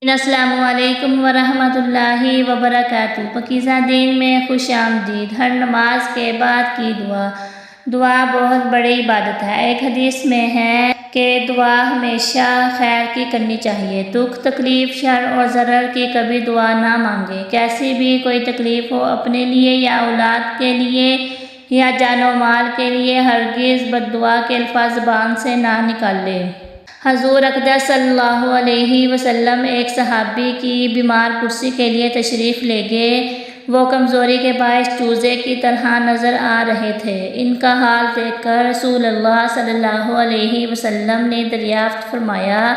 السلام علیکم ورحمۃ اللہ وبرکاتہ۔ پاکیزہ دین میں خوش آمدید۔ ہر نماز کے بعد کی دعا بہت بڑی عبادت ہے۔ ایک حدیث میں ہے کہ دعا ہمیشہ خیر کی کرنی چاہیے۔ دکھ، تکلیف، شر اور ضرر کی کبھی دعا نہ مانگے۔ کیسی بھی کوئی تکلیف ہو، اپنے لیے یا اولاد کے لیے یا جان و مال کے لیے، ہرگز بد دعا کے الفاظ زبان سے نہ نکالے۔ حضور اقدس صلی اللہ علیہ وسلم ایک صحابی کی بیمار پرسی کے لیے تشریف لے گئے۔ وہ کمزوری کے باعث چوزے کی طرح نظر آ رہے تھے۔ ان کا حال دیکھ کر رسول اللہ صلی اللہ علیہ وسلم نے دریافت فرمایا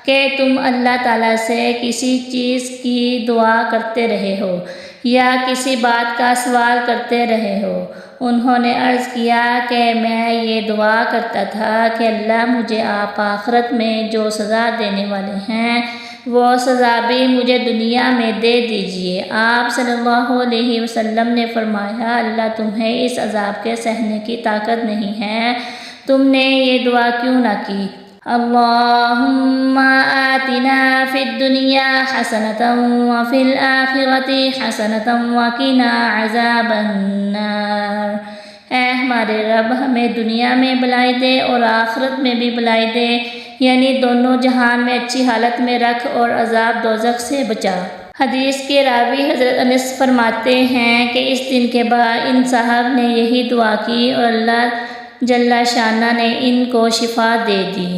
کہ تم اللہ تعالیٰ سے کسی چیز کی دعا کرتے رہے ہو یا کسی بات کا سوال کرتے رہے ہو؟ انہوں نے عرض کیا کہ میں یہ دعا کرتا تھا کہ اللہ مجھے آپ آخرت میں جو سزا دینے والے ہیں وہ سزا بھی مجھے دنیا میں دے دیجیے۔ آپ صلی اللہ علیہ وسلم نے فرمایا، اللہ تمہیں اس عذاب کے سہنے کی طاقت نہیں ہے، تم نے یہ دعا کیوں نہ کی؟ اللہم آتنا فی الدنیا حسنۃ وفی الآخرۃ حسنۃ وقنا عذاب النار۔ اے ہمارے رب، ہمیں دنیا میں بھلائی دے اور آخرت میں بھی بھلائی دے، یعنی دونوں جہان میں اچھی حالت میں رکھ اور عذاب دوزخ سے بچا۔ حدیث کے راوی حضرت انس فرماتے ہیں کہ اس دن کے بعد ان صاحب نے یہی دعا کی اور اللہ جل شانہ نے ان کو شفا دے دی۔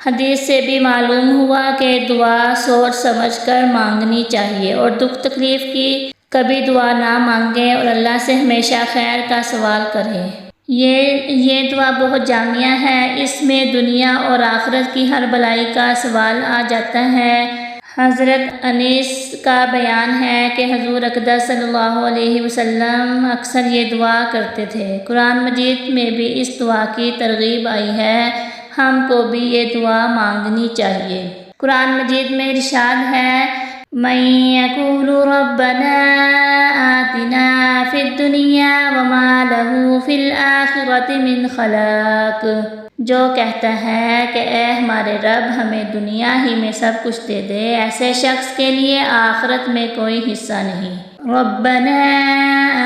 حدیث سے بھی معلوم ہوا کہ دعا سوچ سمجھ کر مانگنی چاہیے اور دکھ تکلیف کی کبھی دعا نہ مانگیں اور اللہ سے ہمیشہ خیر کا سوال کریں۔ یہ دعا بہت جامع ہے، اس میں دنیا اور آخرت کی ہر بھلائی کا سوال آ جاتا ہے۔ حضرت انس کا بیان ہے کہ حضور اقدس صلی اللہ علیہ وسلم اکثر یہ دعا کرتے تھے۔ قرآن مجید میں بھی اس دعا کی ترغیب آئی ہے، ہم کو بھی یہ دعا مانگنی چاہیے۔ قرآن مجید میں ارشاد ہے، مَن یقول ربنا آتنا فی الدنیا وما لہ فی الآخرۃ من خلاق۔ جو کہتا ہے کہ اے ہمارے رب ہمیں دنیا ہی میں سب کچھ دے دے، ایسے شخص کے لیے آخرت میں کوئی حصہ نہیں۔ ربنا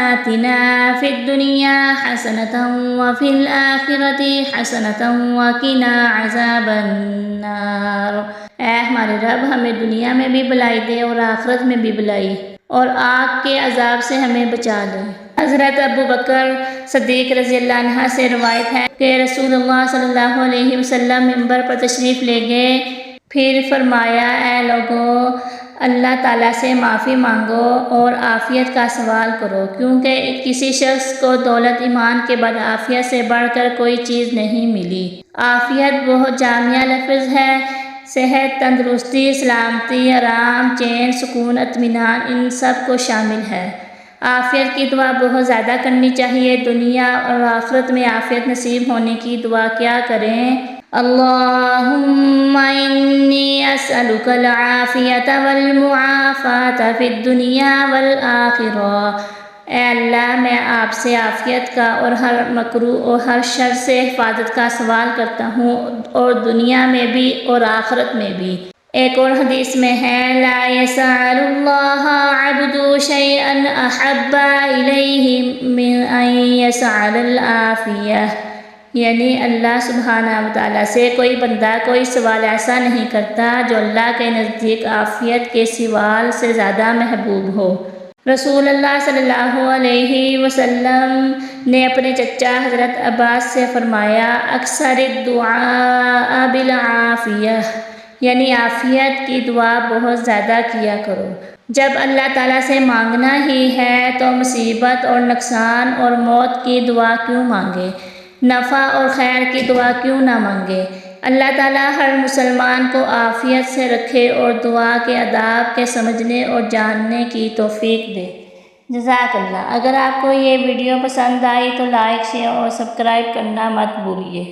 آتنا فی الدنیا حسنۃ وفی الآخرۃ حسنۃ وقنا عذاب النار۔ اے ہمارے رب ہمیں دنیا میں بھی بھلائی دے اور آخرت میں بھی بھلائی، اور آگ کے عذاب سے ہمیں بچا لے۔ حضرت ابو بکر صدیق رضی اللہ عنہ سے روایت ہے کہ رسول اللہ صلی اللہ علیہ وسلم منبر پر تشریف لے گئے، پھر فرمایا، اے لوگو، اللہ تعالیٰ سے معافی مانگو اور عافیت کا سوال کرو، کیونکہ کسی شخص کو دولت ایمان کے بعد عافیت سے بڑھ کر کوئی چیز نہیں ملی۔ عافیت بہت جامع لفظ ہے، صحت، تندرستی، سلامتی، آرام، چین، سکون، اطمینان، ان سب کو شامل ہے۔ عافیت کی دعا بہت زیادہ کرنی چاہیے۔ دنیا اور آخرت میں عافیت نصیب ہونے کی دعا کیا کریں؟ اللہم انی اسألک العافیۃ والمعافاۃ فی الدنیا والآخرہ۔ اے اللہ، میں آپ سے عافیت کا اور ہر مکروہ اور ہر شر سے حفاظت کا سوال کرتا ہوں، اور دنیا میں بھی اور آخرت میں بھی۔ ایک اور حدیث میں ہے، لا یسأل اللہ عبد شیئا احب الیہ من ان یسأل العافیہ، یعنی اللہ سبحانہ وتعالیٰ سے کوئی بندہ کوئی سوال ایسا نہیں کرتا جو اللہ کے نزدیک عافیت کے سوال سے زیادہ محبوب ہو۔ رسول اللہ صلی اللہ علیہ وسلم نے اپنے چچا حضرت عباس سے فرمایا، اکثر الدعاء بالعافیہ، یعنی عافیت کی دعا بہت زیادہ کیا کرو۔ جب اللہ تعالیٰ سے مانگنا ہی ہے تو مصیبت اور نقصان اور موت کی دعا کیوں مانگے؟ نفع اور خیر کی دعا کیوں نہ مانگے؟ اللہ تعالیٰ ہر مسلمان کو عافیت سے رکھے اور دعا کے آداب کے سمجھنے اور جاننے کی توفیق دے۔ جزاک اللہ۔ اگر آپ کو یہ ویڈیو پسند آئی تو لائک، شیئر اور سبسکرائب کرنا مت بھولیے۔